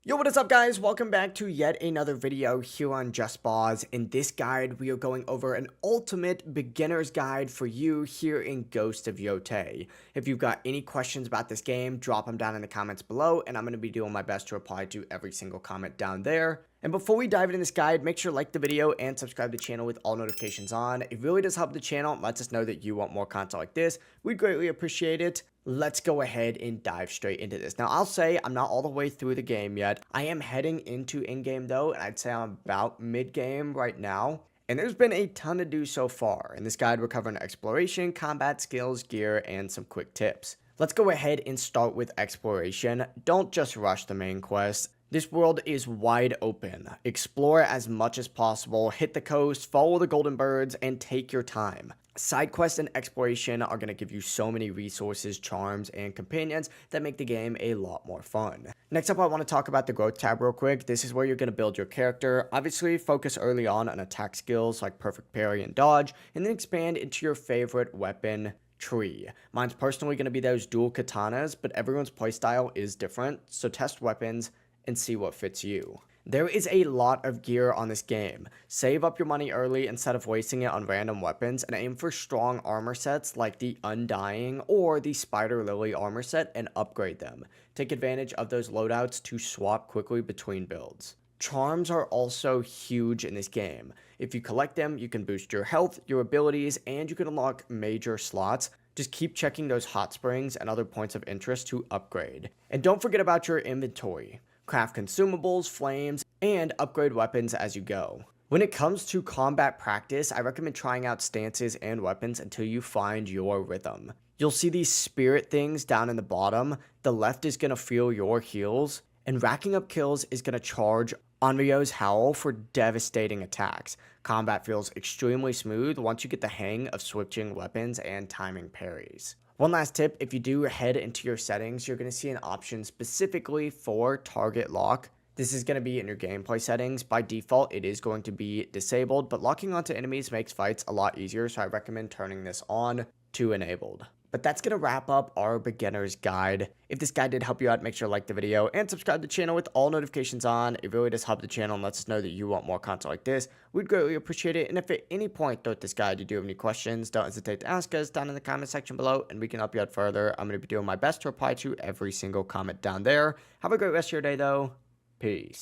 Yo, what is up guys? Welcome back to yet another video here on Just Pause. In this guide, we are going over an ultimate beginner's guide for you here in Ghost of Yotei. If you've got any questions about this game, drop them down in the comments below, and I'm going to be doing my best to reply to every single comment down there. And before we dive into this guide, make sure to like the video and subscribe to the channel with all notifications on. It really does help the channel and lets us know that you want more content like this. We'd greatly appreciate it. Let's go ahead and dive straight into this. Now, I'll say I'm not all the way through the game yet. I am heading into in-game though, and I'd say I'm about mid-game right now. And there's been a ton to do so far. In this guide, we're covering exploration, combat skills, gear, and some quick tips. Let's go ahead and start with exploration. Don't just rush the main quest. This world is wide open. Explore as much as possible, hit the coast, follow the golden birds, and take your time. Side quests and exploration are going to give you so many resources, charms, and companions that make the game a lot more fun. Next up, I want to talk about the growth tab real quick. This is where you're going to build your character. Obviously, focus early on attack skills like perfect parry and dodge, and then expand into your favorite weapon tree. Mine's personally going to be those dual katanas, but everyone's playstyle is different, so test weapons and see what fits you. There is a lot of gear on this game. Save up your money early instead of wasting it on random weapons and aim for strong armor sets like the Undying or the Spider Lily armor set and upgrade them. Take advantage of those loadouts to swap quickly between builds. Charms are also huge in this game. If you collect them, you can boost your health, your abilities, and you can unlock major slots. Just keep checking those hot springs and other points of interest to upgrade. And don't forget about your inventory. Craft consumables, flames, and upgrade weapons as you go. When it comes to combat practice, I recommend trying out stances and weapons until you find your rhythm. You'll see these spirit things down in the bottom. The left is going to feel your heals, and racking up kills is going to charge Onryo's Howl for devastating attacks. Combat feels extremely smooth once you get the hang of switching weapons and timing parries. One last tip, if you do head into your settings, you're going to see an option specifically for target lock. This is going to be in your gameplay settings. By default, it is going to be disabled, but locking onto enemies makes fights a lot easier, so I recommend turning this on to enabled. But that's going to wrap up our beginner's guide. If this guide did help you out, make sure to like the video and subscribe to the channel with all notifications on. It really does help the channel and lets us know that you want more content like this. We'd greatly appreciate it. And if at any point throughout this guide you do have any questions, don't hesitate to ask us down in the comment section below and we can help you out further. I'm going to be doing my best to reply to every single comment down there. Have a great rest of your day though. Peace.